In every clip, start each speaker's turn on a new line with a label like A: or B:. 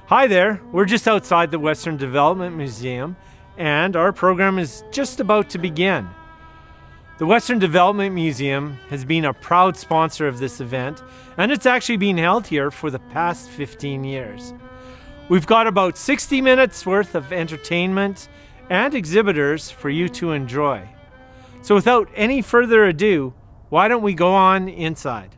A: Hi there, we're just outside the Western Development Museum, and our program is just about to begin. The Western Development Museum has been a proud sponsor of this event, and it's actually been held here for the past 15 years. We've got about 60 minutes worth of entertainment and exhibitors for you to enjoy. So without any further ado, why don't we go on inside?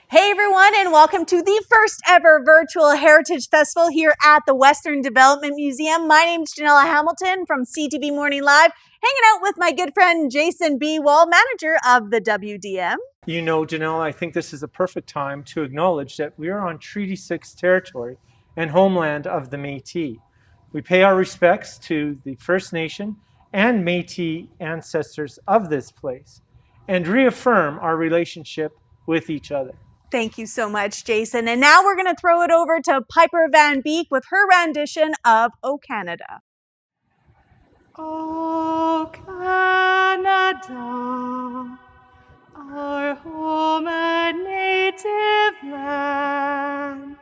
B: Hey everyone, and welcome to the first ever virtual Heritage Festival here at the Western Development Museum. My name's Janella Hamilton from CTV Morning Live, hanging out with my good friend Jason B. Wall, manager of the WDM.
A: You know, Janelle, I think this is a perfect time to acknowledge that we are on Treaty 6 territory and homeland of the Métis. We pay our respects to the First Nation and Métis ancestors of this place and reaffirm our relationship with each other.
B: Thank you so much, Jason. And now we're going to throw it over to Piper Van Beek with her rendition of O Canada.
C: O Canada, our home and native land,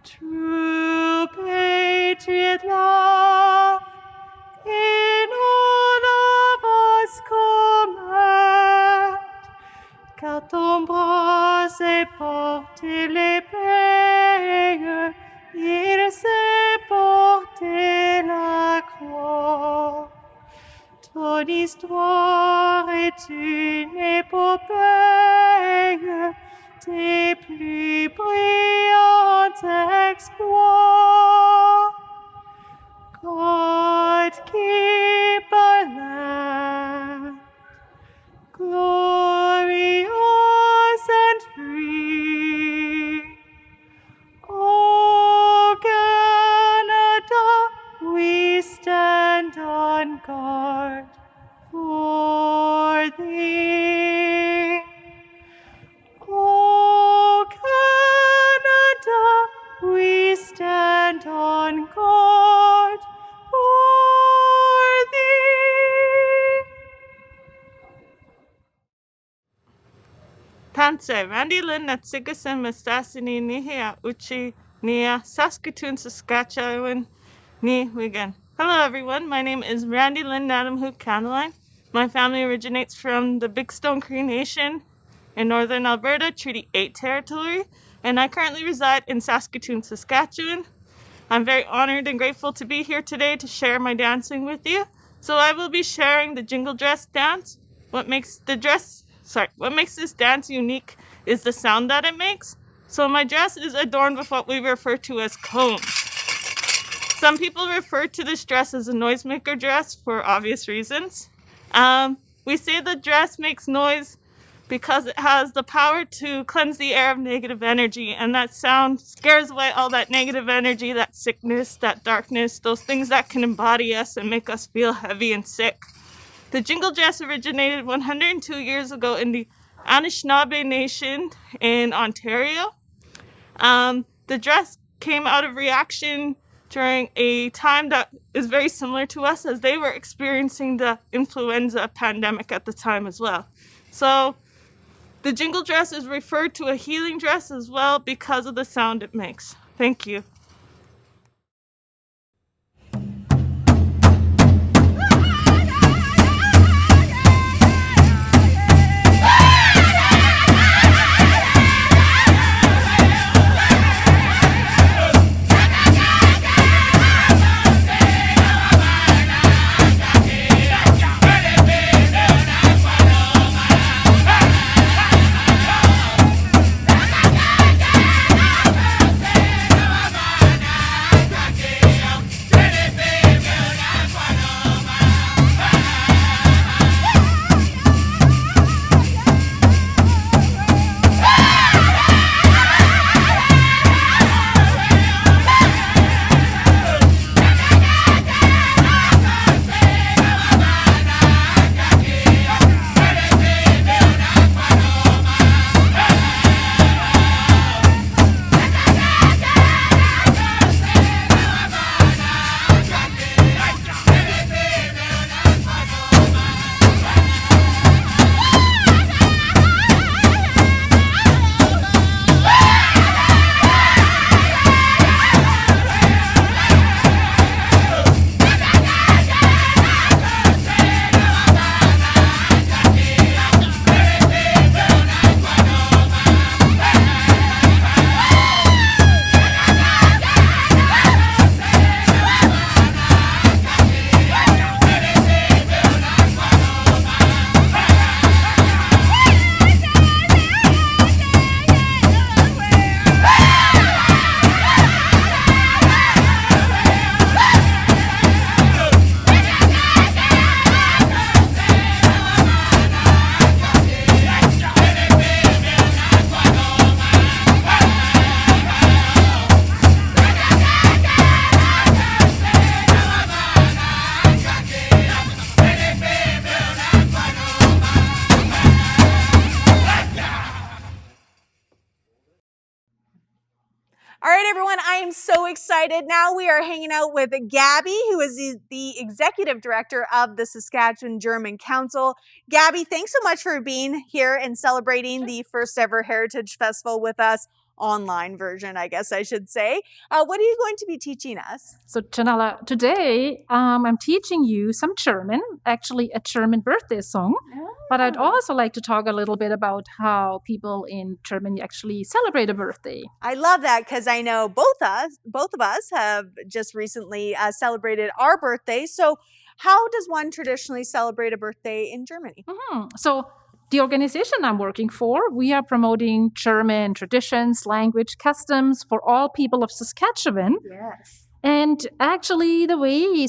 C: true patriot love in all of us command, car ton bras s'est porté l'épée, il s'est porté la croix. Ton histoire est une épopée, tes plus brillants exploits. God keep our land glorious and free. O Canada, we stand on guard for thee. O Canada, we stand on guard for thee. Tanse, Randy Lynn at Sigasen Mestasini Nihia Uchi Nia Saskatoon, Saskatchewan Ni Wigan. Hello everyone, my name is Randy Lynn Nadamhook Cadeline. My family originates from the Big Stone Cree Nation in northern Alberta, Treaty 8 territory, and I currently reside in Saskatoon, Saskatchewan. I'm very honored and grateful to be here today to share my dancing with you. So I will be sharing the jingle dress dance. What makes this dance unique is the sound that it makes. So my dress is adorned with what we refer to as combs. Some people refer to this dress as a noisemaker dress for obvious reasons. We say the dress makes noise because it has the power to cleanse the air of negative energy, and that sound scares away all that negative energy, that sickness, that darkness, those things that can embody us and make us feel heavy and sick. The jingle dress originated 102 years ago in the Anishinaabe Nation in Ontario. The dress came out of reaction during a time that is very similar to us, as they were experiencing the influenza pandemic at the time as well. So the jingle dress is referred to a healing dress as well because of the sound it makes. Thank you.
B: All right, everyone, I am so excited. Now we are hanging out with Gabby, who is the executive director of the Saskatchewan German Council. Gabby, thanks so much for being here and celebrating the first ever Heritage Festival with us. Online version, I guess I should say. What are you going to be teaching us?
D: So, Janella, today I'm teaching you some German, actually a German birthday song. Oh. But I'd also like to talk a little bit about how people in Germany actually celebrate a birthday.
B: I love that because I know both of us have just recently celebrated our birthday. So, how does one traditionally celebrate a birthday in Germany?
D: So, the organization I'm working for, we are promoting German traditions, language, customs for all people of Saskatchewan.
B: Yes.
D: And actually, the way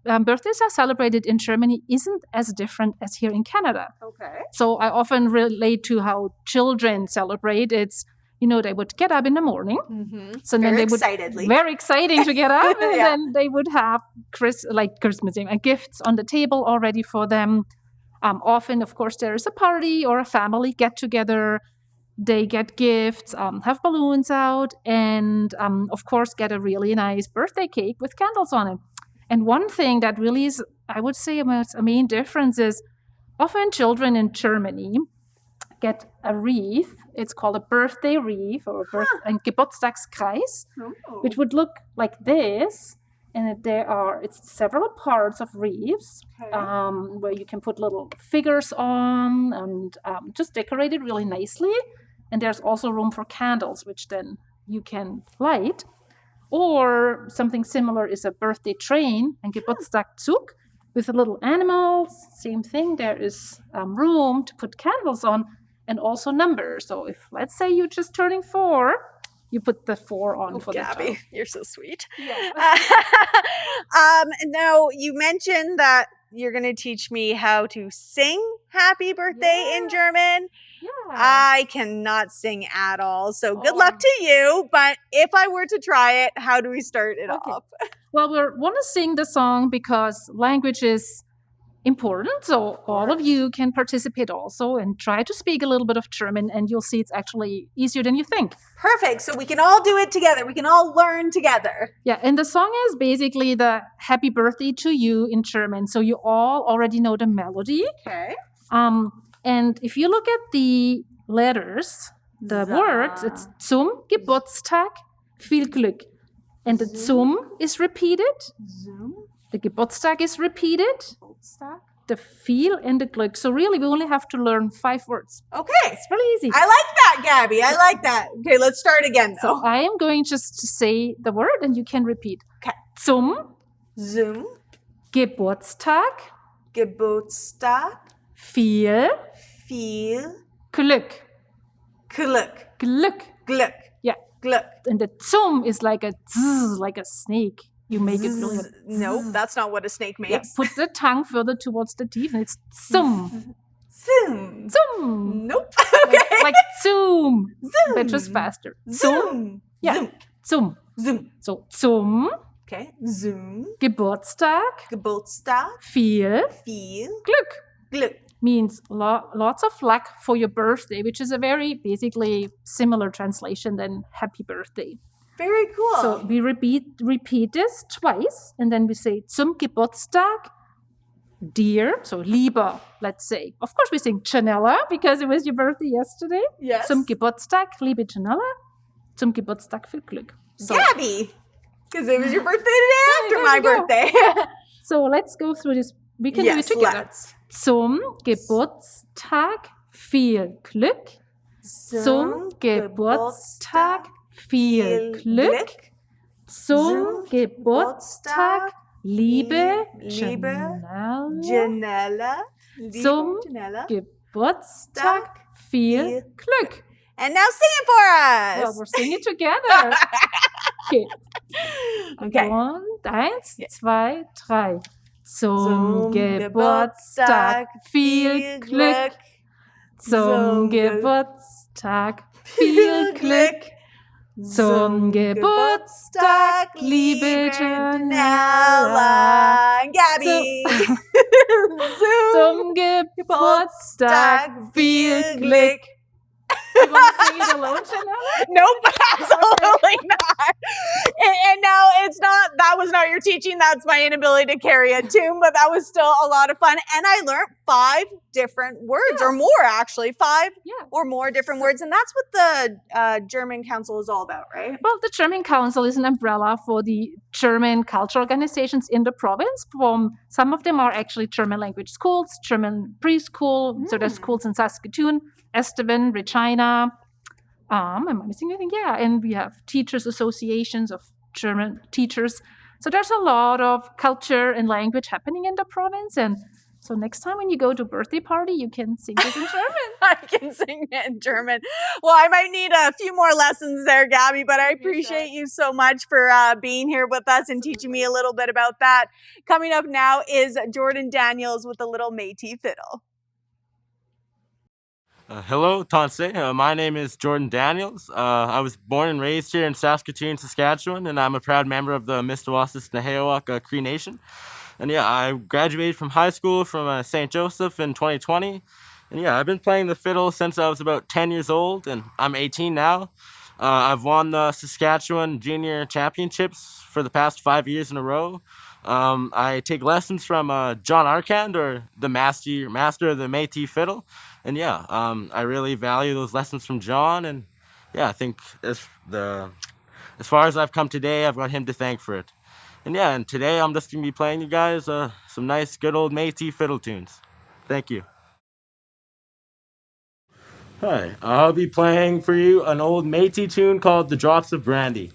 D: birthdays are celebrated in Germany isn't as different as here in Canada.
B: Okay.
D: So I often relate to how children celebrate. It's, they would get up in the morning. Mm-hmm. So then they would very exciting to get up, and then they would have Christmas gifts on the table already for them. Often, of course, there is a party or a family get-together. They get gifts, have balloons out, and, of course, get a really nice birthday cake with candles on it. And one thing that really is, I would say, a main difference is often children in Germany get a wreath. It's called a birthday wreath or a Geburtstagskreis, which would look like this. And it's several parts of wreaths where you can put little figures on and just decorate it really nicely. And there's also room for candles, which then you can light. Or something similar is a birthday train, and Geburtstagszug, with the little animals. Same thing, there is room to put candles on and also numbers. So if, let's say, you're just turning 4, you put the 4 on for
B: Gabby,
D: the child.
B: You're so sweet.
D: Yeah.
B: Now, you mentioned that you're going to teach me how to sing Happy Birthday in German.
D: Yeah.
B: I cannot sing at all, so good luck to you. But if I were to try it, how do we start it off?
D: Well, we want to sing the song because language is important. So all of you can participate also and try to speak a little bit of German, and you'll see it's actually easier than you think.
B: Perfect. So we can all do it together. We can all learn together.
D: Yeah, and the song is basically the happy birthday to you in German. So you all already know the melody.
B: Okay.
D: And if you look at the letters, the words, it's zum Geburtstag viel Glück. And the zum is repeated.
B: Zum.
D: The Geburtstag is repeated. The viel and the Glück. So really, we only have to learn 5 words.
B: Okay.
D: It's really easy.
B: I like that, Gabby. I like that. Okay, let's start again, though.
D: So I am going just to say the word, and you can repeat.
B: Okay.
D: Zum
B: Geburtstag
D: viel Glück. Glück. Yeah.
B: Glück.
D: And the zum is like a zzz, like a snake. You make it really.
B: No, that's not what a snake makes.
D: Yeah, put the tongue further towards the teeth, and it's zum.
B: Zoom.
D: Zum.
B: Nope. Okay.
D: Like zoom.
B: Zoom.
D: But just faster.
B: Zoom.
D: Yeah.
B: Zoom.
D: Zum.
B: Zoom.
D: So zum
B: Okay. Zoom.
D: Geburtstag
B: Geburtstag
D: viel Glück.
B: Glück.
D: Means lots of luck for your birthday, which is a very basically similar translation than happy birthday.
B: Very cool.
D: So we repeat this twice, and then we say zum Geburtstag, dear, so lieber, let's say. Of course we sing Janella because it was your birthday yesterday.
B: Yes.
D: Zum Geburtstag, liebe Janella, zum Geburtstag viel Glück. So,
B: Gabby, because it was your birthday today after my birthday.
D: So let's go through this. We can do it together.
B: Let's.
D: Zum Geburtstag viel Glück. Zum Geburtstag viel Glück. Zum Geburtstag, liebe
B: Janella.
D: Zum Geburtstag viel Glück.
B: And now sing it for us.
D: Well, we're singing it together.
B: Okay.
D: 1, 2, 3. Zum Geburtstag viel Glück. Zum Geburtstag viel Glück. Zum Geburtstag, liebe Janella.
B: Gabby.
D: Zum Geburtstag viel Glück. You want to sing it alone, Janelle?
B: Nope, absolutely not. And now that was not your teaching. That's my inability to carry a tune, but that was still a lot of fun. And I learned 5 different words or more, actually, 5 or more different words. And that's what the German Council is all about, right?
D: Well, the German Council is an umbrella for the German cultural organizations in the province. Some of them are actually German language schools, German preschool. So there's schools in Saskatoon, Estevan, Regina. Am I missing anything? Yeah, and we have teachers associations of German teachers. So there's a lot of culture and language happening in the province. And so next time when you go to a birthday party, you can sing this in German.
B: I can sing it in German. Well, I might need a few more lessons there, Gabby, but I appreciate you so much for being here with us and teaching me a little bit about that. Coming up now is Jordan Daniels with a little Métis fiddle.
E: Hello, Tanse. My name is Jordan Daniels. I was born and raised here in Saskatoon, Saskatchewan, and I'm a proud member of the Mistawasis Nehewak Cree Nation. And yeah, I graduated from high school from St. Joseph in 2020. And yeah, I've been playing the fiddle since I was about 10 years old, and I'm 18 now. I've won the Saskatchewan Junior Championships for the past 5 years in a row. I take lessons from John Arkand, or the master of the Métis fiddle. And yeah, I really value those lessons from John. And yeah, I think as far as I've come today, I've got him to thank for it. And yeah, and today I'm just going to be playing you guys some nice, good old Métis fiddle tunes. Thank you. Hi, I'll be playing for you an old Métis tune called The Drops of Brandy.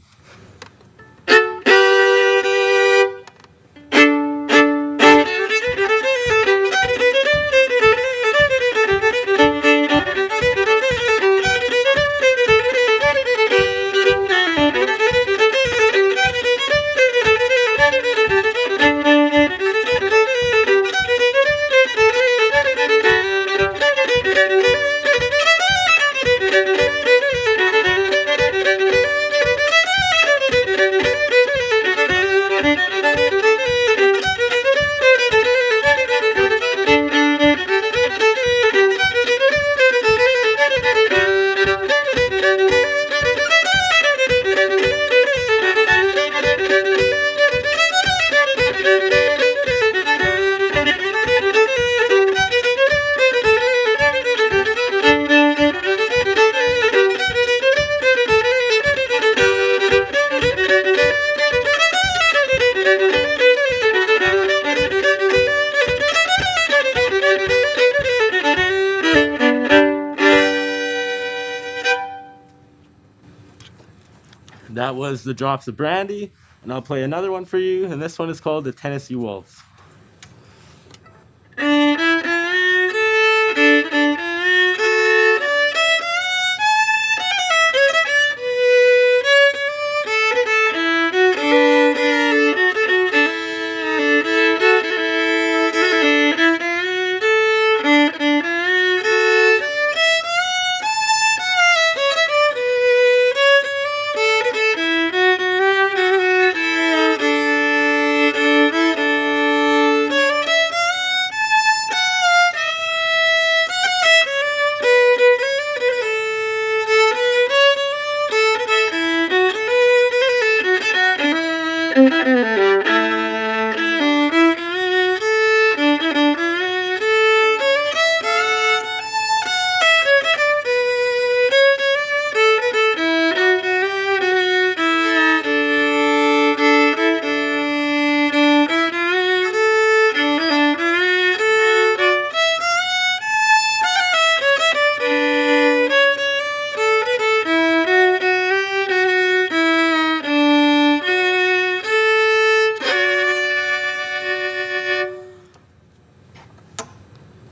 E: That was The Drops of Brandy, and I'll play another one for you, and this one is called The Tennessee Waltz.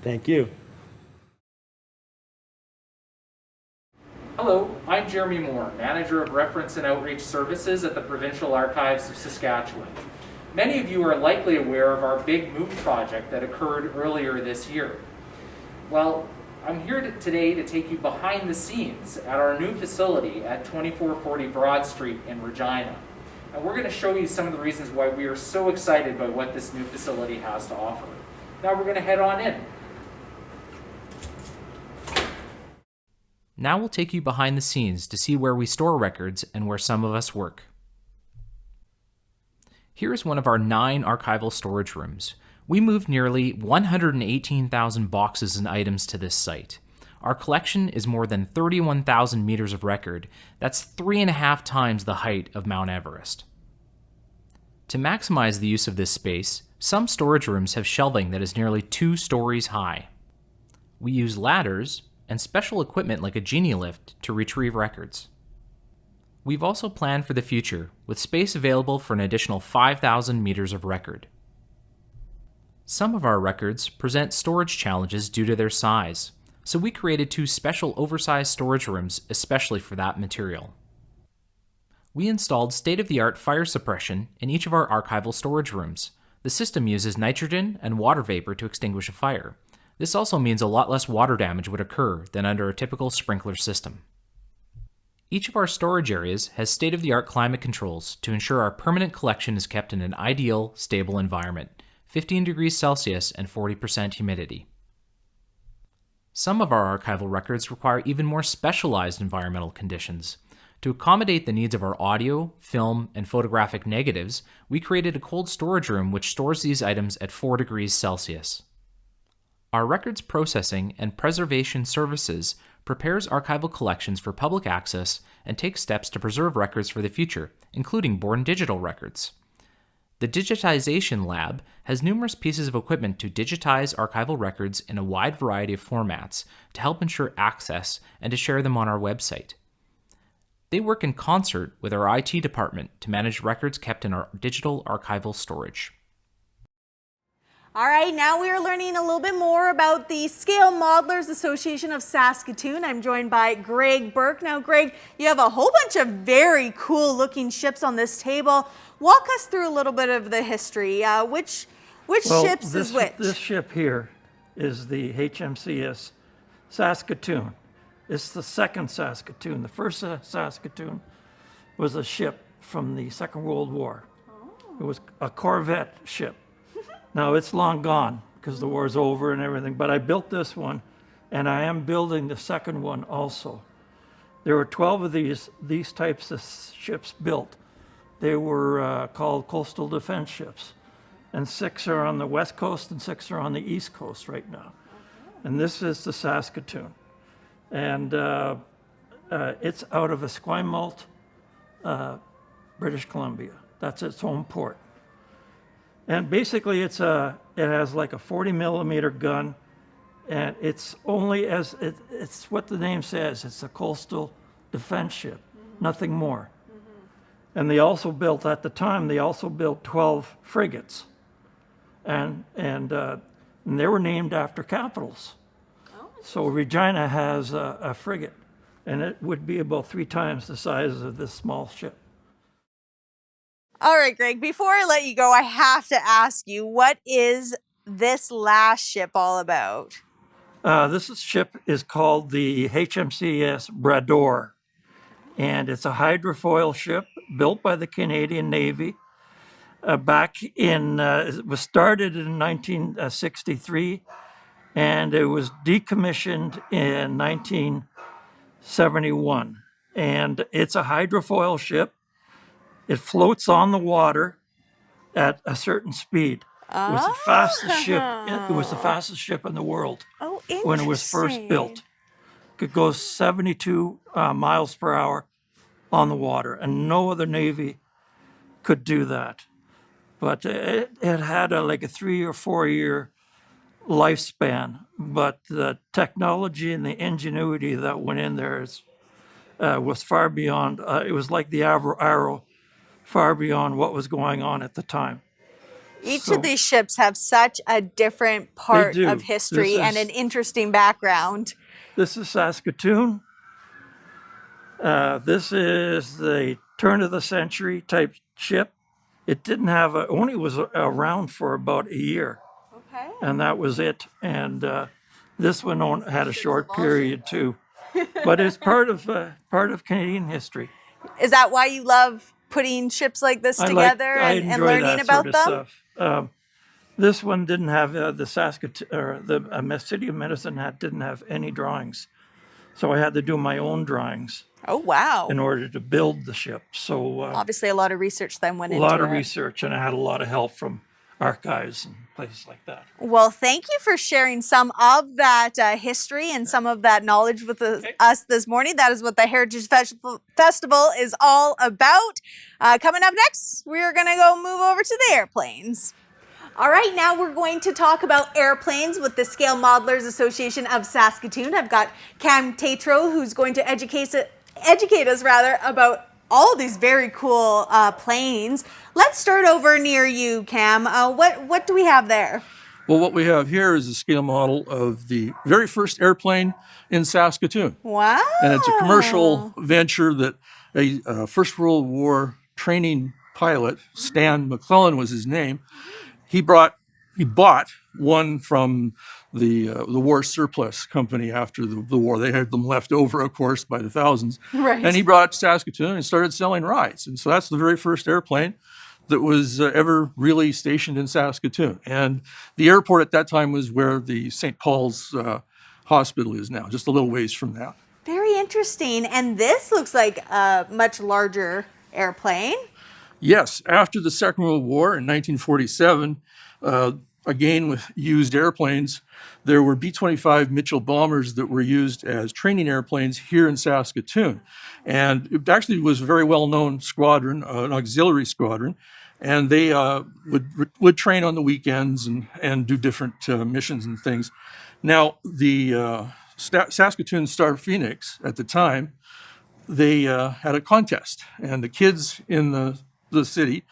E: Thank you.
F: Hello, I'm Jeremy Moore, Manager of Reference and Outreach Services at the Provincial Archives of Saskatchewan. Many of you are likely aware of our big move project that occurred earlier this year. Well, I'm here today to take you behind the scenes at our new facility at 2440 Broad Street in Regina. And we're going to show you some of the reasons why we are so excited by what this new facility has to offer. Now we're going to head on in.
G: Now we'll take you behind the scenes to see where we store records and where some of us work. Here is one of our 9 archival storage rooms. We moved nearly 118,000 boxes and items to this site. Our collection is more than 31,000 meters of record. That's 3.5 times the height of Mount Everest. To maximize the use of this space, some storage rooms have shelving that is nearly 2 stories high. We use ladders and special equipment like a genie lift to retrieve records. We've also planned for the future, with space available for an additional 5,000 meters of record. Some of our records present storage challenges due to their size, so we created 2 special oversized storage rooms especially for that material. We installed state-of-the-art fire suppression in each of our archival storage rooms. The system uses nitrogen and water vapor to extinguish a fire. This also means a lot less water damage would occur than under a typical sprinkler system. Each of our storage areas has state-of-the-art climate controls to ensure our permanent collection is kept in an ideal, stable environment, 15 degrees Celsius and 40% humidity. Some of our archival records require even more specialized environmental conditions. To accommodate the needs of our audio, film, and photographic negatives, we created a cold storage room which stores these items at 4 degrees Celsius. Our records processing and preservation services prepares archival collections for public access and takes steps to preserve records for the future, including born digital records. The Digitization Lab has numerous pieces of equipment to digitize archival records in a wide variety of formats to help ensure access and to share them on our website. They work in concert with our IT department to manage records kept in our digital archival storage.
B: All right, now we are learning a little bit more about the Scale Modelers Association of Saskatoon. I'm joined by Greg Burke. Now, Greg, you have a whole bunch of very cool looking ships on this table. Walk us through a little bit of the history. Which ships is which?
H: This ship here is the HMCS Saskatoon. It's the second Saskatoon. The first Saskatoon was a ship from the Second World War. It was a Corvette ship. Now it's long gone because the war's over and everything, but I built this one and I am building the second one also. There were 12 of these types of ships built. They were called coastal defense ships, and 6 are on the west coast and 6 are on the east coast right now. And this is the Saskatoon. And it's out of Esquimalt, British Columbia. That's its home port. And basically it has like a 40 millimeter gun, and it's only it's what the name says, it's a coastal defense ship, nothing more. And they also built, at the time, 12 frigates. And they were named after capitals. So Regina has a frigate, and it would be about 3 times the size of this small ship.
B: All right, Greg, before I let you go, I have to ask you, what is this last ship all about?
H: This ship is called the HMCS Brador, and it's a hydrofoil ship built by the Canadian Navy. It was started in 1963, and it was decommissioned in 1971. And it's a hydrofoil ship. It floats on the water at a certain speed. It was the fastest ship. It was the fastest ship in the world when it was first built. It goes 72 miles per hour on the water, and no other Navy could do that. But it had like a 3 or 4 year lifespan. But the technology and the ingenuity that went in there was far beyond. It was like the Arrow, far beyond what was going on at the time.
B: Each of these ships have such a different part of history and an interesting background.
H: This is Saskatoon. This is the turn of the century type ship. It didn't have only was around for about a year. Okay. And that was it. And this one had a short period too. But it's part of Canadian history.
B: Is that why you love putting ships like this together and learning about them?
H: Stuff. This one didn't have the Saskatoon, or the City of Medicine didn't have any drawings. So I had to do my own drawings
B: Oh, wow.
H: in order to build the ship. So
B: Obviously, a lot of research then went
H: a
B: into it.
H: lot of research, and I had a lot of help from archives and places like that.
B: Well, thank you for sharing some of that history and some of that knowledge with us this morning. That is what the Heritage Festival is all about. Coming up next, we're going to go move over to the airplanes. All right, now we're going to talk about airplanes with the Scale Modelers Association of Saskatoon. I've got Cam Tatro, who's going to educate us about all these very cool planes. Let's start over near you, Cam. What do we have there?
I: Well, what we have here is a scale model of the very first airplane in Saskatoon.
B: Wow.
I: And it's a commercial venture that a First World War training pilot, Stan McClellan was his name, he bought one from the war surplus company after the war. They had them left over, of course, by the thousands.
B: Right.
I: And he brought it to Saskatoon and started selling rides. And so that's the very first airplane that was ever really stationed in Saskatoon. And the airport at that time was where the St. Paul's Hospital is now, just a little ways from that.
B: Very interesting. And this looks like a much larger airplane.
I: Yes, after the Second World War in 1947, again with used airplanes, there were B-25 Mitchell bombers that were used as training airplanes here in Saskatoon. And it actually was a very well-known squadron, an auxiliary squadron, and they would train on the weekends and do different missions and things. Now, the Saskatoon Star Phoenix at the time, they had a contest, and the kids in the city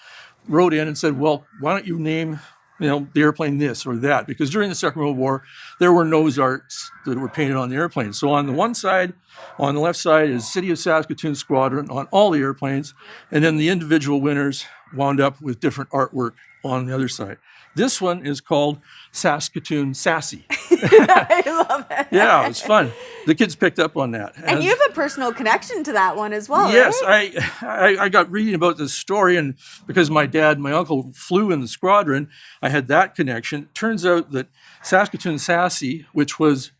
I: wrote in and said, well, why don't you name the airplane this or that? Because during the Second World War, there were nose arts that were painted on the airplanes. So on the one side, on the left side is City of Saskatoon Squadron on all the airplanes, and then the individual winners wound up with different artwork on the other side. This one is called Saskatoon Sassy.
B: I love it.
I: Yeah, it's fun. The kids picked up on that.
B: And you have a personal connection to that one as well,
I: yes,
B: right?
I: I got reading about this story, and because my dad and my uncle flew in the squadron, I had that connection. It turns out that Saskatoon Sassy, which was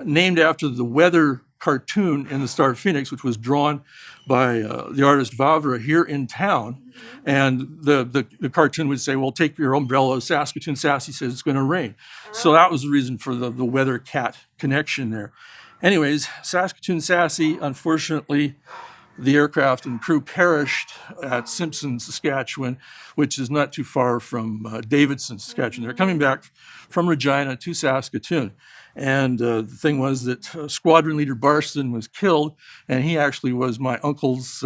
I: named after the weather cartoon in the Star Phoenix, which was drawn by the artist Vavra here in town. And the cartoon would say, well, take your umbrella. Saskatoon Sassy says it's going to rain. So that was the reason for the weather cat connection there. Anyways, Saskatoon Sassy, unfortunately, the aircraft and crew perished at Simpson, Saskatchewan, which is not too far from Davidson, Saskatchewan. They're coming back from Regina to Saskatoon. And the thing was that Squadron Leader Barston was killed, and he actually was my uncle's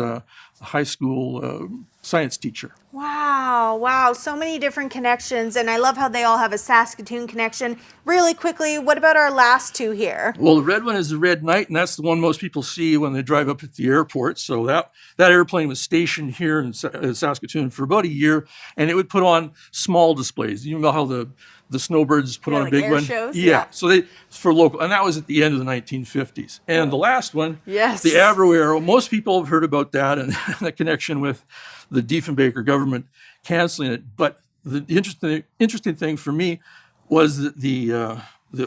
I: high school science teacher.
B: Wow. So many different connections, and I love how they all have a Saskatoon connection. Really quickly, what about our last two here?
I: Well, the red one is the Red Knight, and that's the one most people see when they drive up at the airport. So that airplane was stationed here in Saskatoon for about a year, and it would put on small displays. You know how the snowbirds put on
B: like
I: a big
B: air
I: one?
B: shows?
I: Yeah. So for local, and that was at the end of the 1950s. And the last one,
B: yes,
I: the Avro Arrow, most people have heard about that and the connection with the Diefenbaker government canceling it. But the interesting thing for me was that the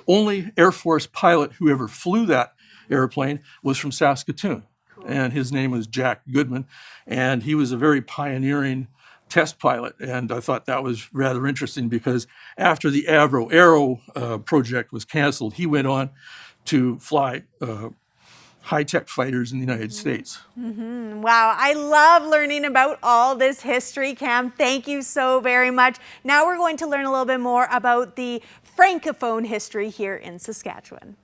I: only Air Force pilot who ever flew that airplane was from Saskatoon. Cool. And his name was Jack Goodman. And he was a very pioneering test pilot. And I thought that was rather interesting because after the Avro Arrow project was canceled, he went on to fly high-tech fighters in the United States.
B: Mm-hmm. Wow, I love learning about all this history, Cam. Thank you so very much. Now we're going to learn a little bit more about the Francophone history here in Saskatchewan.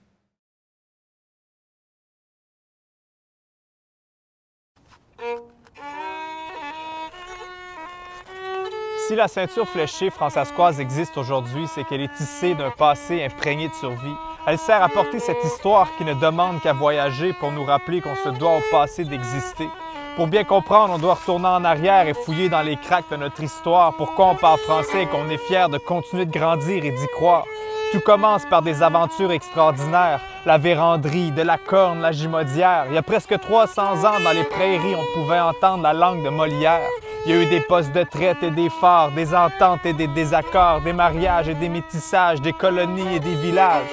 J: Si la ceinture fléchée françaiscoise existe aujourd'hui, c'est qu'elle est tissée d'un passé imprégné de survie. Elle sert à porter cette histoire qui ne demande qu'à voyager pour nous rappeler qu'on se doit au passé d'exister. Pour bien comprendre, on doit retourner en arrière et fouiller dans les cracks de notre histoire. Pourquoi on parle français et qu'on est fier de continuer de grandir et d'y croire. Tout commence par des aventures extraordinaires. La véranderie, de la corne, la gimaudière. Il y a presque 300 ans, dans les prairies, on pouvait entendre la langue de Molière. Il y a eu des postes de traite et des phares, des ententes et des désaccords, des mariages et des métissages, des colonies et des villages.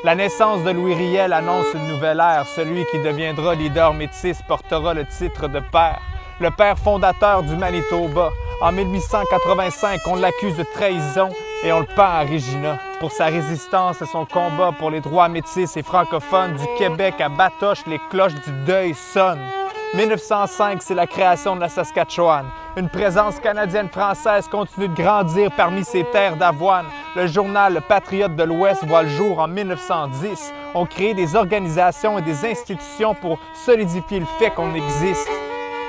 J: La naissance de Louis Riel annonce une nouvelle ère. Celui qui deviendra leader métis portera le titre de père. Le père fondateur du Manitoba. En 1885, on l'accuse de trahison et on le pend à Regina. Pour sa résistance et son combat pour les droits métis et francophones du Québec à Batoche, les cloches du deuil sonnent. 1905, c'est la création de la Saskatchewan. Une présence canadienne-française continue de grandir parmi ces terres d'avoine. Le journal Le Patriote de l'Ouest voit le jour en 1910. On crée des organisations et des institutions pour solidifier le fait qu'on existe.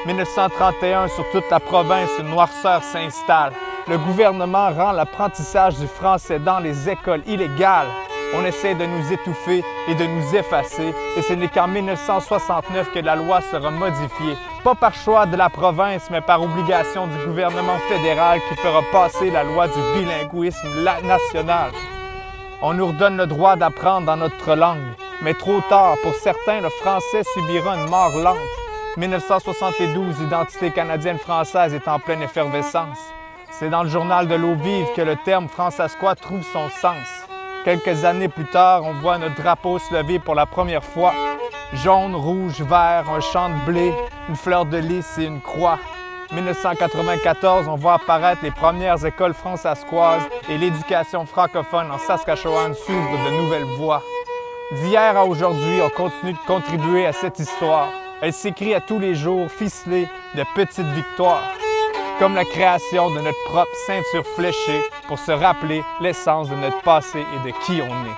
J: 1931, sur toute la province, une noirceur s'installe. Le gouvernement rend l'apprentissage du français dans les écoles illégal. On essaie de nous étouffer et de nous effacer, et ce n'est qu'en 1969 que la loi sera modifiée, pas par choix de la province, mais par obligation du gouvernement fédéral qui fera passer la loi du bilinguisme national. On nous redonne le droit d'apprendre dans notre langue, mais trop tard, pour certains, le français subira une mort lente. 1972, l'identité canadienne-française est en pleine effervescence. C'est dans le journal de l'eau vive que le terme fransaskois trouve son sens. Quelques années plus tard, on voit notre drapeau se lever pour la première fois. Jaune, rouge, vert, un champ de blé, une fleur de lys et une croix. 1994, on voit apparaître les premières écoles fransaskoises et l'éducation francophone en Saskatchewan s'ouvre de nouvelles voies. D'hier à aujourd'hui, on continue de contribuer à cette histoire. Elle s'écrit à tous les jours, ficelée de petites victoires. Comme la création de notre propre ceinture fléchée pour se rappeler l'essence de notre passé et de qui on est.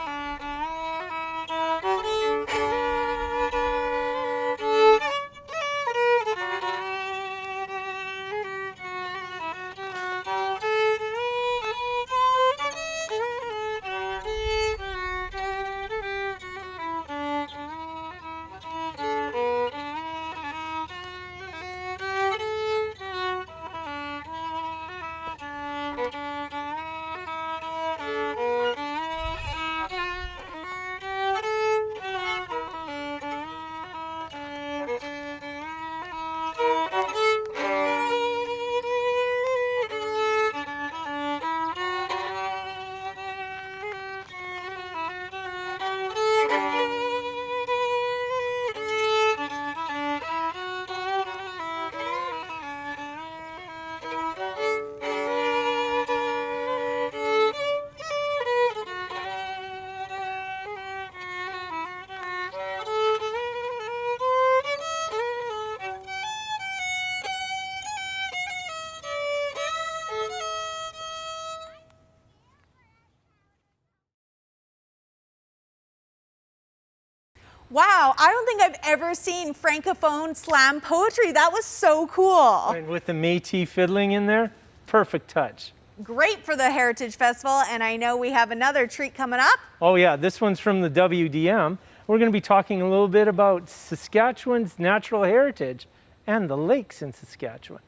B: Wow, I don't think I've ever seen Francophone slam poetry. That was so cool.
A: And with the Métis fiddling in there, perfect touch.
B: Great for the Heritage Festival, and I know we have another treat coming up.
A: Oh yeah, this one's from the WDM. We're going to be talking a little bit about Saskatchewan's natural heritage and the lakes in Saskatchewan.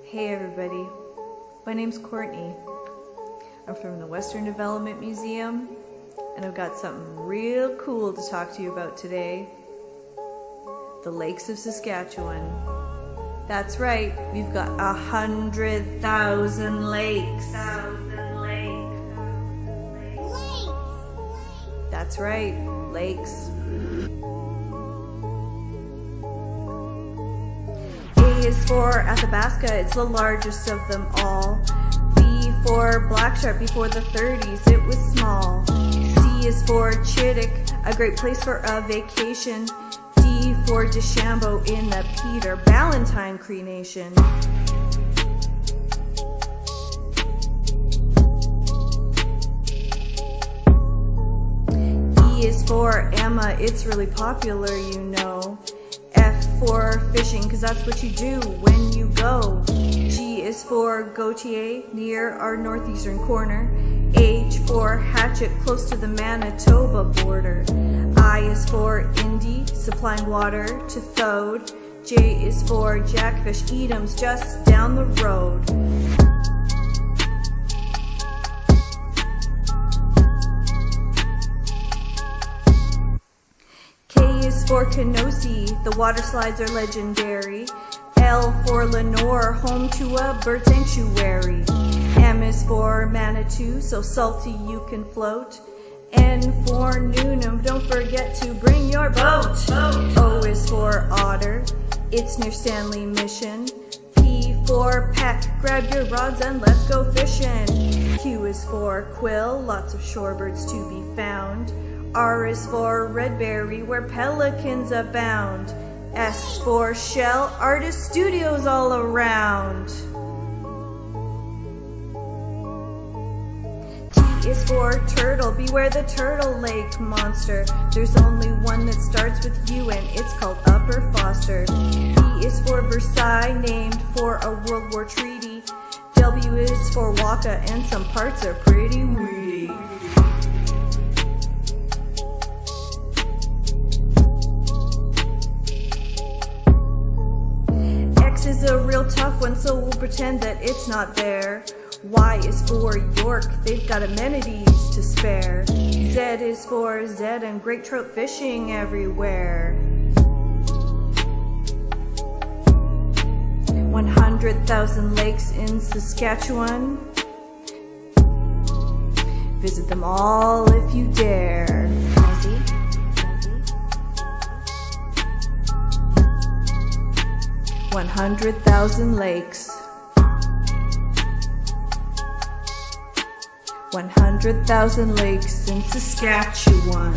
K: Hey everybody, my name's Courtney. I'm from the Western Development Museum, and I've got something real cool to talk to you about today. The lakes of Saskatchewan. That's right, we've got 100,000 lakes. That's right, lakes. A is for Athabasca, it's the largest of them all. B for Blackshark, before the 30s it was small. C is for Chittick, a great place for a vacation. D for DeChambeau in the Peter Ballantyne Cree Nation. E is for Emma, it's really popular, you know. F for fishing, cause that's what you do when you go. G is for Gautier, near our northeastern corner. H for Hatchet, close to the Manitoba border. I is for Indy, supplying water to Thode. J is for Jackfish, Edam's just down the road. K is for Kenosi, the water slides are legendary. L for Lenore, home to a bird sanctuary. M is for Manitou, so salty you can float. N for Newnham, don't forget to bring your boat. O is for Otter, it's near Stanley Mission. P for Peck, grab your rods and let's go fishing. Q is for Quill, lots of shorebirds to be found. R is for Redberry, where pelicans abound. S for Shell, artist studios all around. T is for Turtle, beware the Turtle Lake monster. There's only one that starts with U and it's called Upper Foster. V is for Versailles, named for a World War treaty. W is for Waka, and some parts are pretty weedy. X is a real tough one, so we'll pretend that it's not there. Y is for York, they've got amenities to spare. Z is for Zed, and great trout fishing everywhere. 100,000 lakes in Saskatchewan. Visit them all if you dare. 100,000 lakes. 100,000 lakes in Saskatchewan.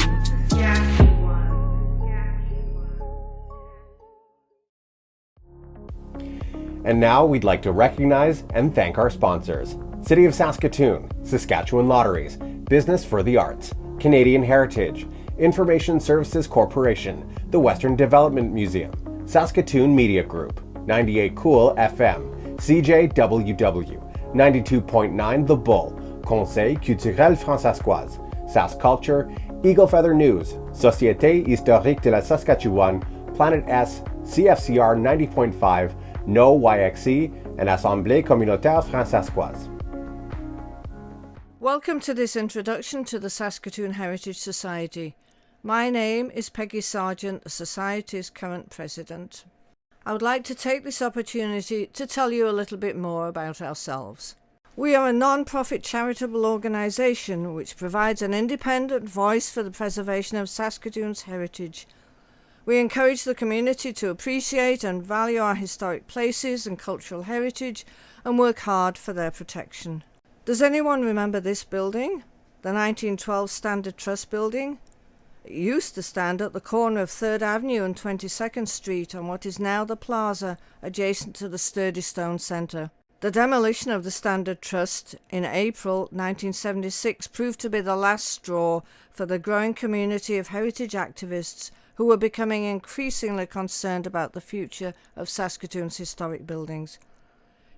L: And now we'd like to recognize and thank our sponsors: City of Saskatoon, Saskatchewan Lotteries, Business for the Arts, Canadian Heritage, Information Services Corporation, the Western Development Museum, Saskatoon Media Group, 98 Cool FM, CJWW, 92.9 The Bull, Conseil Culturel Fransaskoise, Sask Culture, Eagle Feather News, Société Historique de la Saskatchewan, Planet S, CFCR 90.5, No YXE, and Assemblée Communautaire Fransaskoise.
M: Welcome to this introduction to the Saskatoon Heritage Society. My name is Peggy Sargent, the Society's current president. I would like to take this opportunity to tell you a little bit more about ourselves. We are a non-profit charitable organisation which provides an independent voice for the preservation of Saskatoon's heritage. We encourage the community to appreciate and value our historic places and cultural heritage and work hard for their protection. Does anyone remember this building? The 1912 Standard Trust building? It used to stand at the corner of 3rd Avenue and 22nd Street on what is now the plaza adjacent to the Sturdy Stone Centre. The demolition of the Standard Trust in April 1976 proved to be the last straw for the growing community of heritage activists who were becoming increasingly concerned about the future of Saskatoon's historic buildings.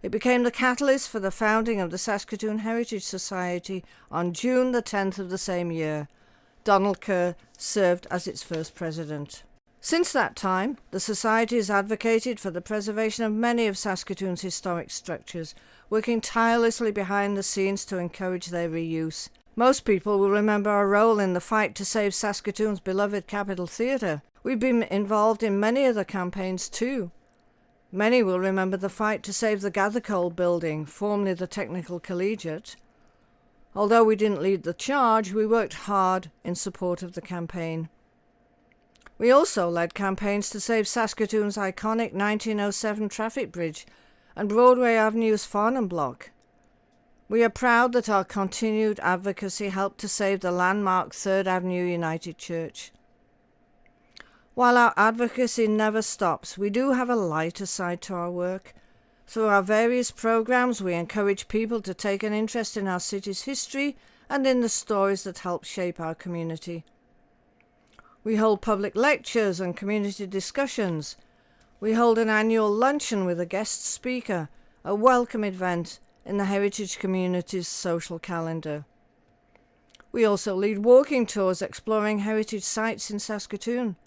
M: It became the catalyst for the founding of the Saskatoon Heritage Society on June the 10th of the same year. Donald Kerr served as its first president. Since that time, the Society has advocated for the preservation of many of Saskatoon's historic structures, working tirelessly behind the scenes to encourage their reuse. Most people will remember our role in the fight to save Saskatoon's beloved Capitol Theatre. We've been involved in many other campaigns too. Many will remember the fight to save the Gathercole building, formerly the Technical Collegiate. Although we didn't lead the charge, we worked hard in support of the campaign. We also led campaigns to save Saskatoon's iconic 1907 traffic bridge and Broadway Avenue's Farnham Block. We are proud that our continued advocacy helped to save the landmark 3rd Avenue United Church. While our advocacy never stops, we do have a lighter side to our work. Through our various programs, we encourage people to take an interest in our city's history and in the stories that help shape our community. We hold public lectures and community discussions. We hold an annual luncheon with a guest speaker, a welcome event in the heritage community's social calendar. We also lead walking tours exploring heritage sites in Saskatoon.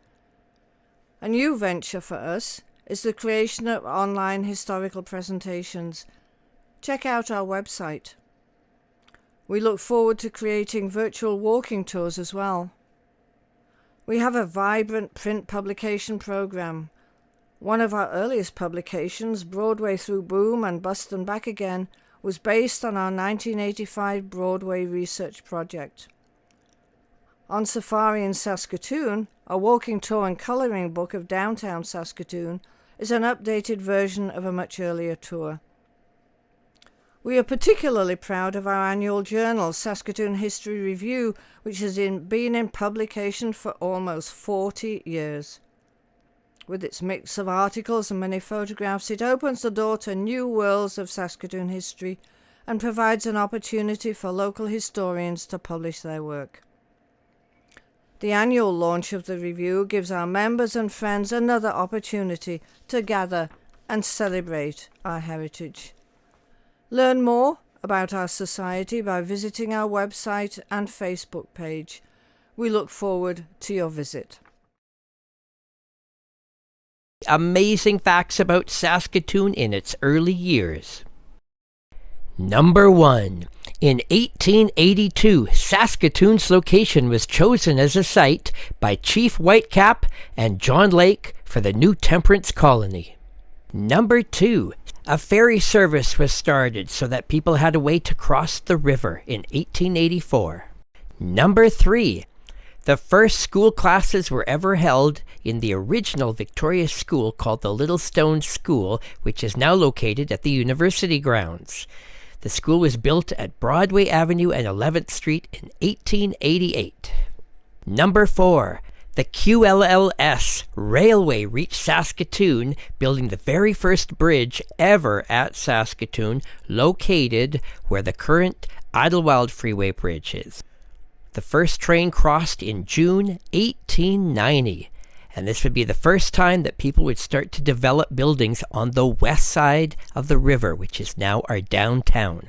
M: A new venture for us is the creation of online historical presentations. Check out our website. We look forward to creating virtual walking tours as well. We have a vibrant print publication program. One of our earliest publications, Broadway Through Boom and Bust and Back Again, was based on our 1985 Broadway research project. On Safari in Saskatoon, a walking tour and colouring book of downtown Saskatoon is an updated version of a much earlier tour. We are particularly proud of our annual journal, Saskatoon History Review, which has been in publication for almost 40 years. With its mix of articles and many photographs, it opens the door to new worlds of Saskatoon history and provides an opportunity for local historians to publish their work. The annual launch of the review gives our members and friends another opportunity to gather and celebrate our heritage. Learn more about our society by visiting our website and Facebook page. We look forward to your visit.
N: Amazing facts about Saskatoon in its early years. Number 1. In 1882, Saskatoon's location was chosen as a site by Chief Whitecap and John Lake for the new temperance colony. Number 2. A ferry service was started so that people had a way to cross the river in 1884. Number 3. The first school classes were ever held in the original Victoria School called the Little Stone School, which is now located at the university grounds. The school was built at Broadway Avenue and 11th Street in 1888. Number 4. The QLLS Railway reached Saskatoon, building the very first bridge ever at Saskatoon, located where the current Idlewild Freeway Bridge is. The first train crossed in June 1890, and this would be the first time that people would start to develop buildings on the west side of the river, which is now our downtown.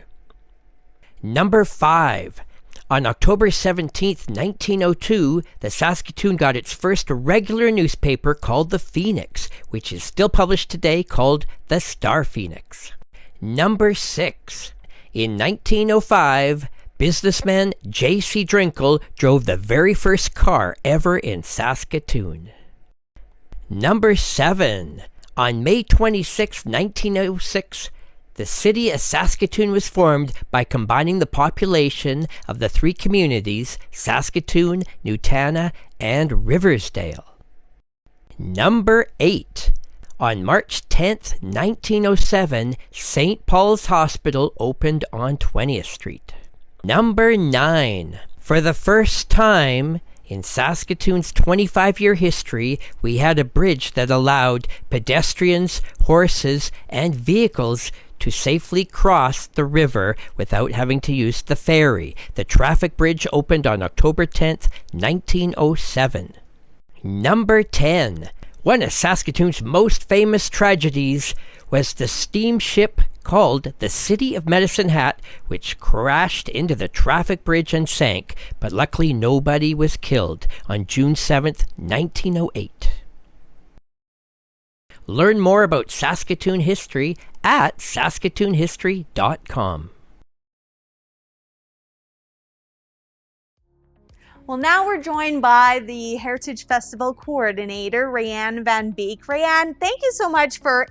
N: Number 5. On October 17, 1902, the Saskatoon got its first regular newspaper called the Phoenix, which is still published today called the Star Phoenix. Number 6. In 1905, businessman J.C. Drinkle drove the very first car ever in Saskatoon. Number 7. On May 26, 1906, the city of Saskatoon was formed by combining the population of the three communities, Saskatoon, Nutana, and Riversdale. Number 8. On March 10, 1907, St. Paul's Hospital opened on 20th Street. Number 9. For the first time in Saskatoon's 25-year history, we had a bridge that allowed pedestrians, horses, and vehicles to safely cross the river without having to use the ferry. The traffic bridge opened on October 10th, 1907. Number 10. One of Saskatoon's most famous tragedies was the steamship called the City of Medicine Hat, which crashed into the traffic bridge and sank, but luckily nobody was killed on June 7th, 1908. Learn more about Saskatoon history at saskatoonhistory.com.
B: Well, now we're joined by the Heritage Festival coordinator, Rayanne Van Beek. Rayanne, thank you so much for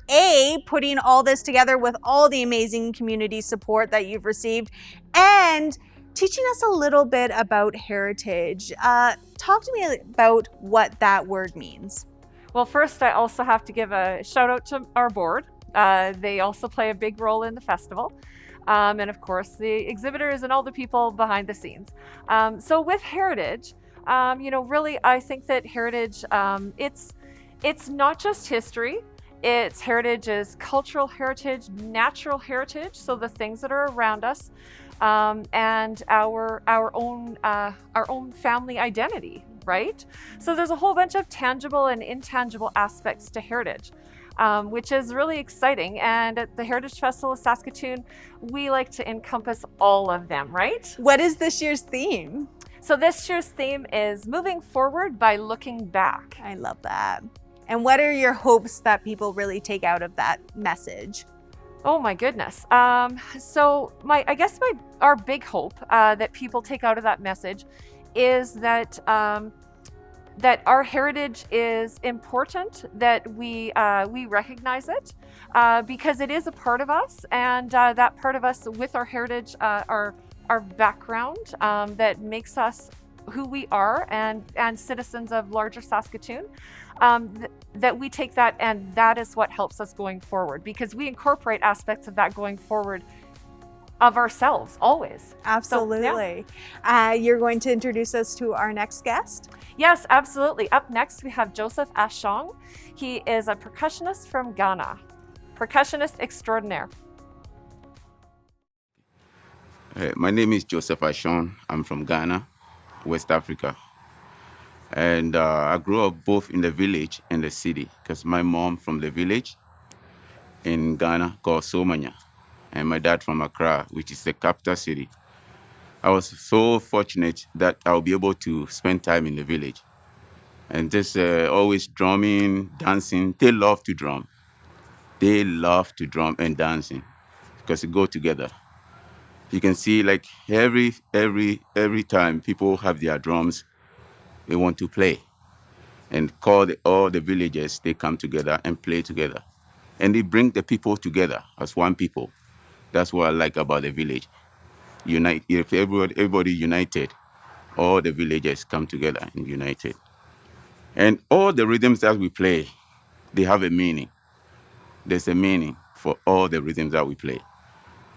B: putting all this together with all the amazing community support that you've received and teaching us a little bit about heritage. Talk to me about what that word means.
O: Well, first, I also have to give a shout out to our board. They also play a big role in the festival. And of course, the exhibitors and all the people behind the scenes. So with heritage, really, I think that heritage, it's not just history. It's heritage is cultural heritage, natural heritage, so the things that are around us, and our own family identity, right? So there's a whole bunch of tangible and intangible aspects to heritage. Which is really exciting. And at the Heritage Festival of Saskatoon, we like to encompass all of them, right?
B: What is this year's theme?
O: So this year's theme is moving forward by looking back.
B: I love that. And what are your hopes that people really take out of that message?
O: Oh my goodness. So our big hope that people take out of that message is that that our heritage is important, that we recognize it, because it is a part of us, and that part of us with our heritage, our background, that makes us who we are, and citizens of larger Saskatoon, that we take that, and that is what helps us going forward, because we incorporate aspects of that going forward of ourselves always.
B: Absolutely.
O: So, yeah.
B: You're going to introduce us to our next guest?
O: Yes, absolutely. Up next, we have Joseph Ashong. He is a percussionist from Ghana, percussionist extraordinaire.
P: My name is Joseph Ashong. I'm from Ghana, West Africa. And I grew up both in the village and the city, because my mom from the village in Ghana called Somanya, and my dad from Accra, which is the capital city. I was so fortunate that I'll be able to spend time in the village. And just always drumming, dancing. They love to drum. They love to drum and dancing, because they go together. You can see, like, every time people have their drums, they want to play. And call all the villagers, they come together and play together. And they bring the people together as one people. That's what I like about the village. If everybody united, all the villagers come together and united. And all the rhythms that we play, they have a meaning. There's a meaning for all the rhythms that we play.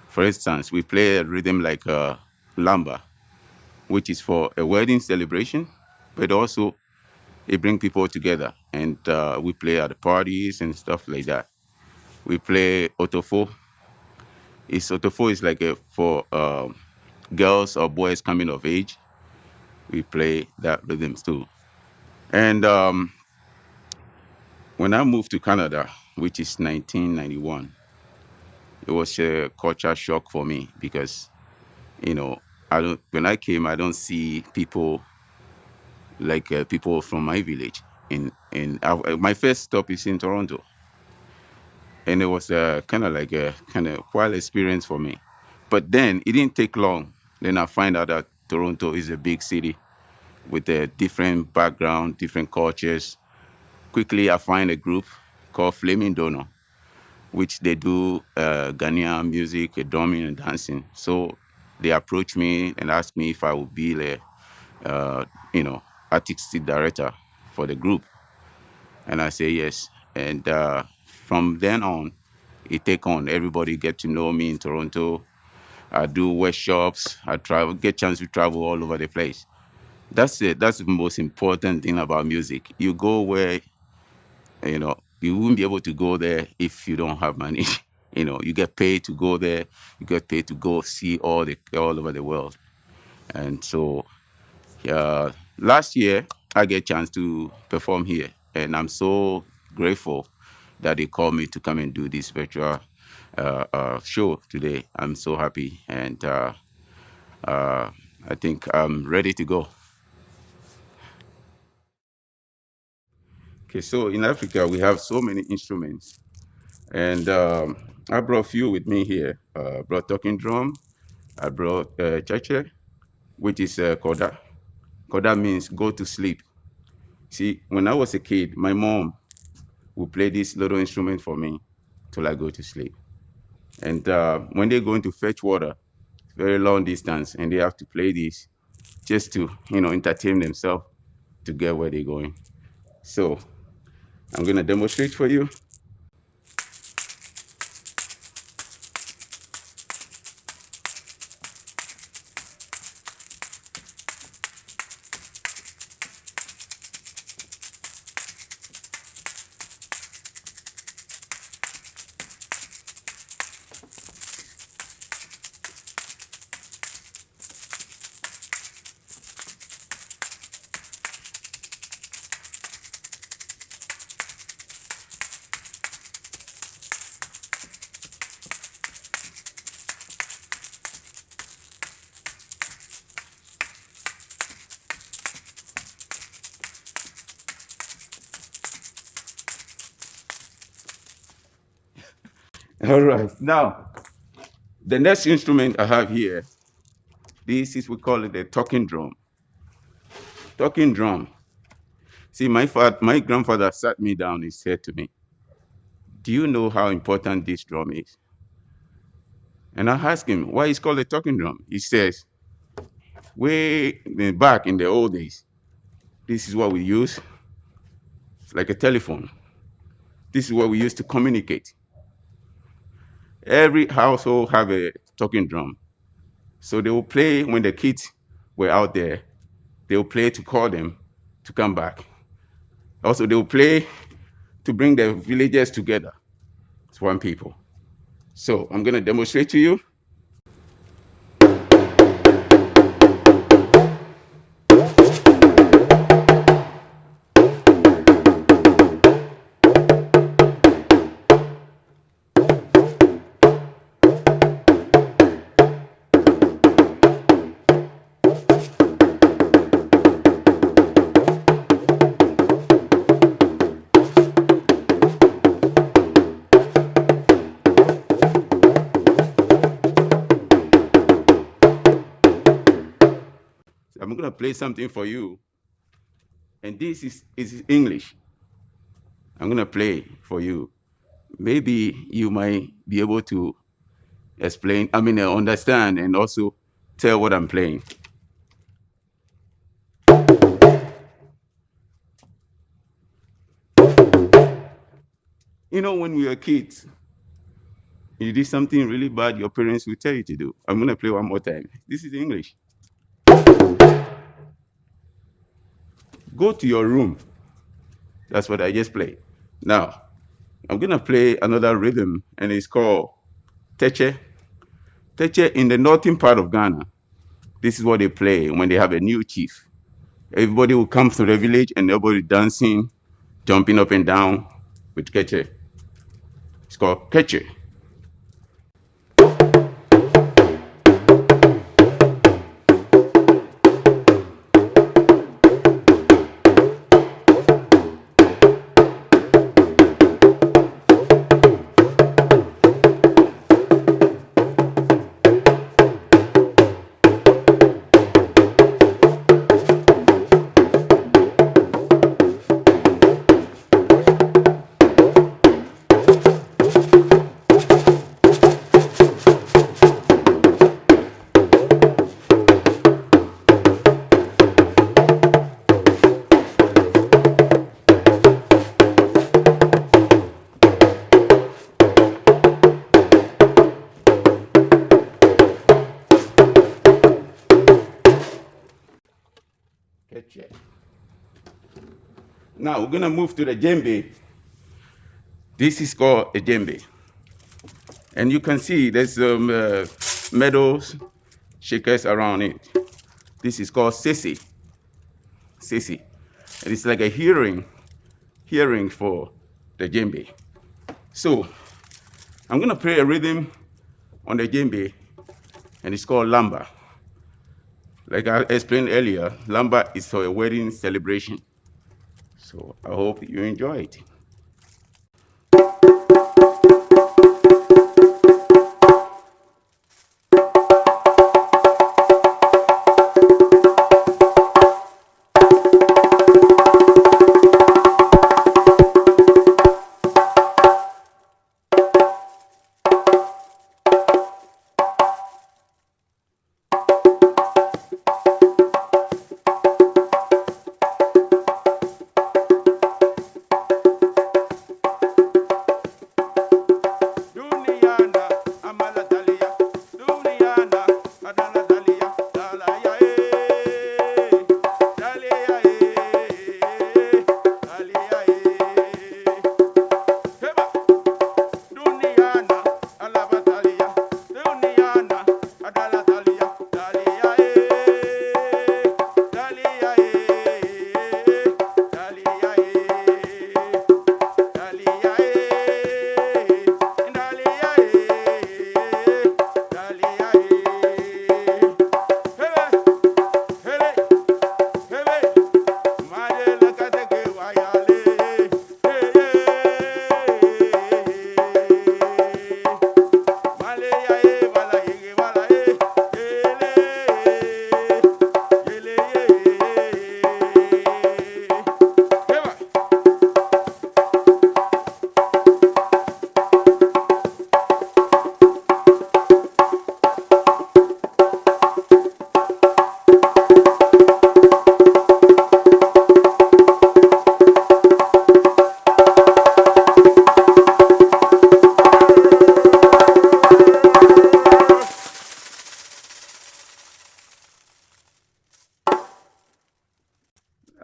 P: For instance, we play a rhythm like lamba, which is for a wedding celebration, but also it brings people together. And we play at the parties and stuff like that. We play otofo. Otofo is like for girls or boys coming of age. We play that rhythms too. And when I moved to Canada, which is 1991, it was a culture shock for me, because, when I came, I don't see people like people from my village. My first stop is in Toronto. And it was kind of like a wild experience for me. But then it didn't take long. Then I find out that Toronto is a big city with a different background, different cultures. Quickly, I find a group called Flaming Dono, which they do Ghanaian music, drumming and dancing. So they approached me and asked me if I would be the, artistic director for the group. And I say yes. And from then on, it take on. Everybody get to know me in Toronto. I do workshops. I get chance to travel all over the place. That's it. That's the most important thing about music. You go where, you wouldn't be able to go there if you don't have money. You get paid to go there. You get paid to go see all over the world. And so, last year I get a chance to perform here, and I'm so grateful that they called me to come and do this virtual show today. I'm so happy, and I think I'm ready to go. Okay, so in Africa, we have so many instruments. And I brought a few with me here. I brought talking drum. I brought cheche, which is koda. Koda means go to sleep. See, when I was a kid, my mom would play this little instrument for me till I go to sleep. And when they're going to fetch water, very long distance, and they have to play this just to, entertain themselves to get where they're going. So I'm going to demonstrate for you. All right. Now, the next instrument I have here, we call it the talking drum. Talking drum. See, my grandfather sat me down and said to me, "Do you know how important this drum is?" And I asked him why it's called a talking drum. He says, way back in the old days, this is what we use. It's like a telephone. This is what we use to communicate. Every household have a talking drum. So they will play when the kids were out there. They will play to call them to come back. Also, they will play to bring the villagers together as one people. So I'm going to demonstrate to you. I'm going to play something for you. And this is English. I'm going to play for you. Maybe you might be able to understand and also tell what I'm playing. You know, when we were kids, you did something really bad, your parents will tell you to do. I'm going to play one more time. This is English. Go to your room. That's what I just played. Now, I'm going to play another rhythm, and it's called Teche. Teche in the northern part of Ghana. This is what they play when they have a new chief. Everybody will come to the village and everybody dancing, jumping up and down with Keche. It's called Keche. Now we're gonna move to the djembe. This is called a djembe. And you can see there's some medals, shakers around it. This is called sisi. Sisi. And it's like a hearing for the djembe. So I'm gonna play a rhythm on the djembe, and it's called lamba. Like I explained earlier, lamba is for a wedding celebration. So I hope you enjoy it.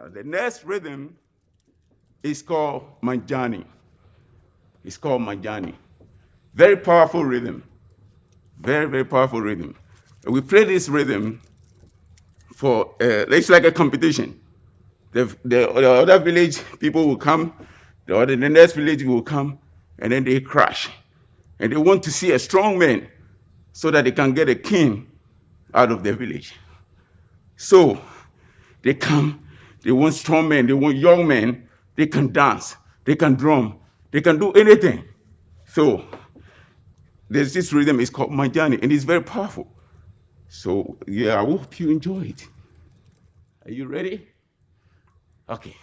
P: The next rhythm is called Manjani. It's called Manjani. Very powerful rhythm. Very, very powerful rhythm. We play this rhythm for, it's like a competition. The other village people will come, the next village will come, and then they crash. And they want to see a strong man so that they can get a king out of their village. So they come, they want strong men, they want young men, they can dance, they can drum, they can do anything. So there's this rhythm, it's called Manjani, and it's very powerful. So yeah, I hope you enjoy it. Are you ready? Okay,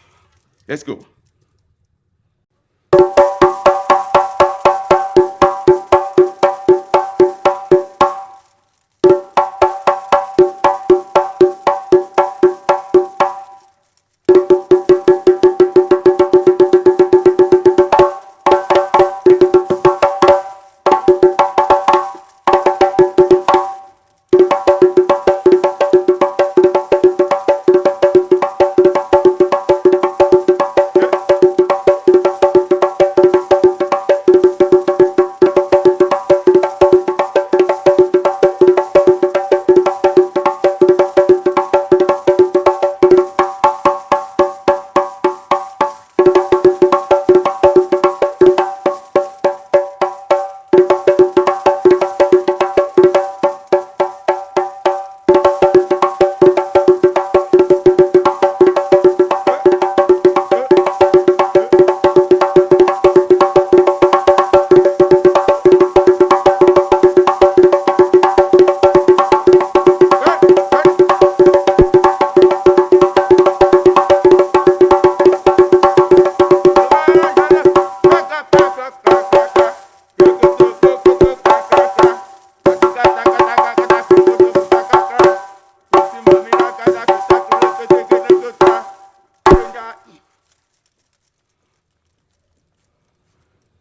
P: let's go.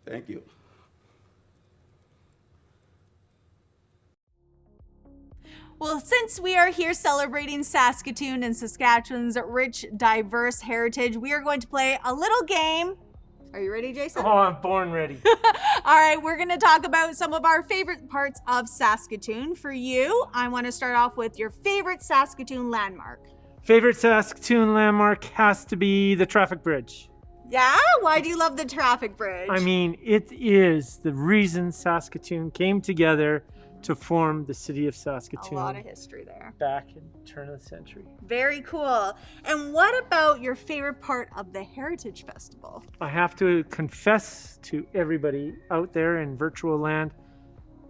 P: Thank you.
B: Well, since we are here celebrating Saskatoon and Saskatchewan's rich, diverse heritage, we are going to play a little game. Are you ready, Jason?
A: Oh, I'm born ready.
B: All right, we're going to talk about some of our favorite parts of Saskatoon. For you, I want to start off with your favorite Saskatoon landmark.
A: Favorite Saskatoon landmark has to be the traffic bridge.
B: Yeah? Why do you love the traffic bridge?
A: I mean, it is the reason Saskatoon came together to form the city of Saskatoon.
B: A lot of history there.
A: Back in the turn of the century.
B: Very cool. And what about your favorite part of the Heritage Festival?
A: I have to confess to everybody out there in virtual land,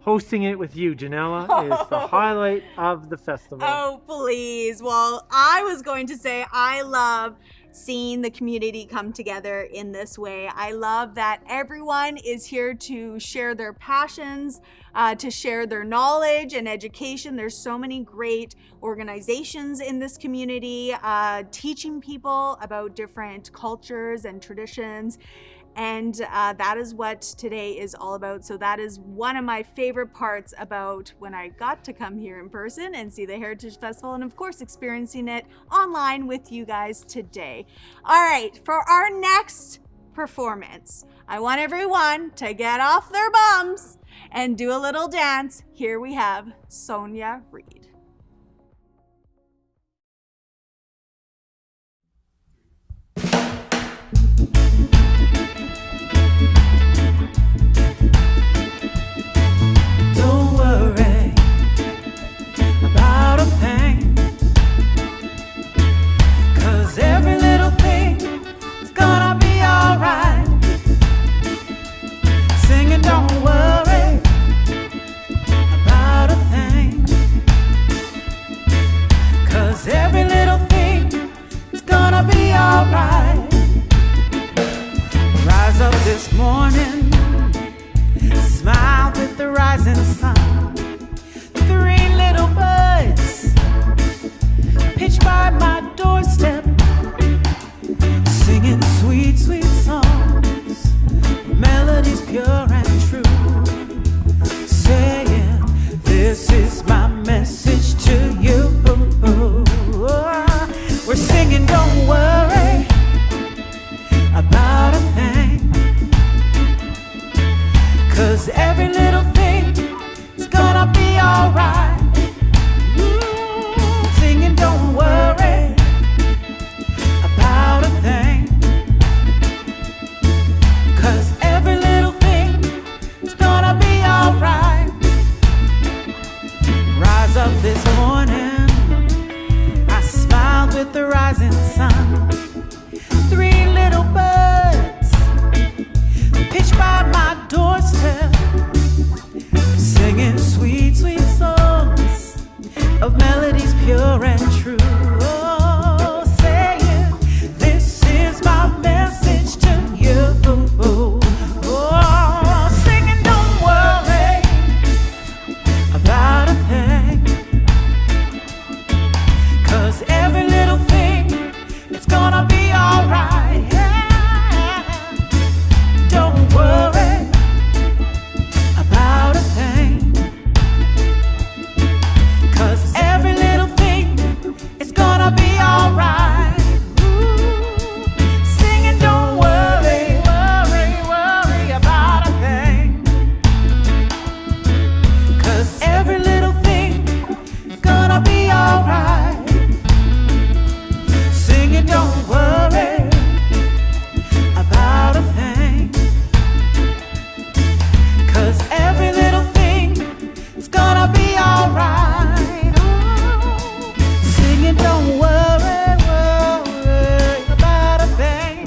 A: hosting it with you, Janella, is the highlight of the festival.
B: Oh, please. Well, I was going to say I love seeing the community come together in this way. I love that everyone is here to share their passions, to share their knowledge and education. There's so many great organizations in this community teaching people about different cultures and traditions. And that is what today is all about. So that is one of my favorite parts about when I got to come here in person and see the Heritage Festival, and of course experiencing it online with you guys today. All right, for our next performance, I want everyone to get off their bums and do a little dance. Here we have Sonia Reed.
Q: This morning, smiled with the rising sun. 3 little birds pitched by my doorstep, singing sweet, sweet songs, melodies pure and true, saying, this is my message to you. We're singing, don't worry be alright. Singing, don't worry, worry, worry about a thing. 'Cause every little thing gonna be alright. Singing, don't worry about a thing. 'Cause every little thing is gonna be alright. Singing, don't worry, worry about a thing.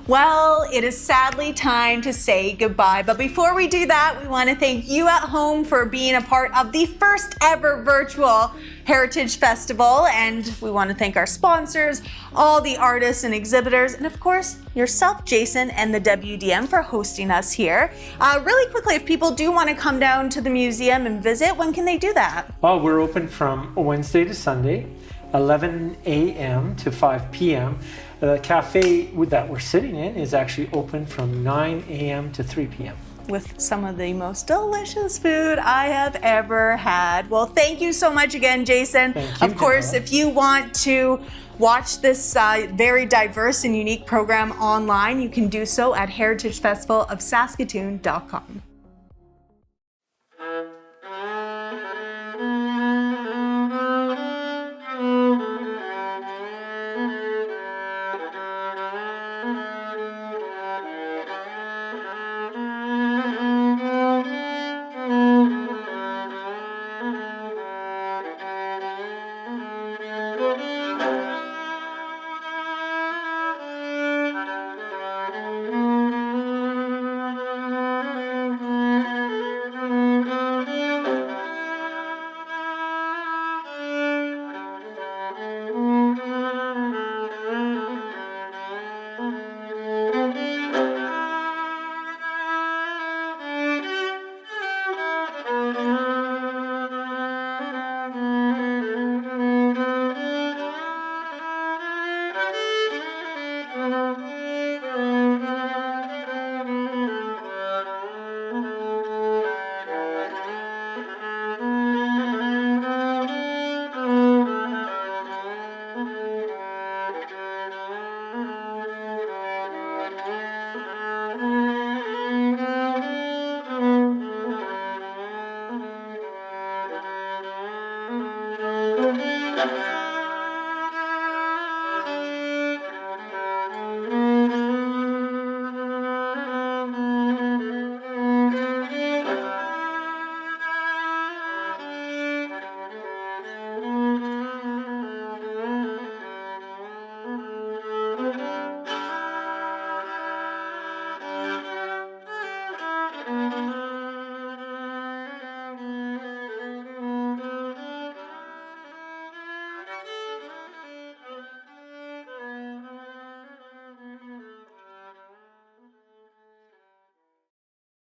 B: Well, it is sadly time to say goodbye. But before we do that, we want to thank you at home for being a part of the first ever virtual Heritage Festival. And we want to thank our sponsors, all the artists and exhibitors, and of course, yourself, Jason, and the WDM for hosting us here. Really quickly, if people do want to come down to the museum and visit, when can they do that?
A: Well, we're open from Wednesday to Sunday, 11 a.m. to 5 p.m. The cafe that we're sitting in is actually open from 9 a.m. to 3 p.m.
B: with some of the most delicious food I have ever had. Well, thank you so much again, Jason.
A: Thank you,
B: of course,
A: Janella.
B: if you want to watch this very diverse and unique program online, you can do so at heritagefestivalofsaskatoon.com.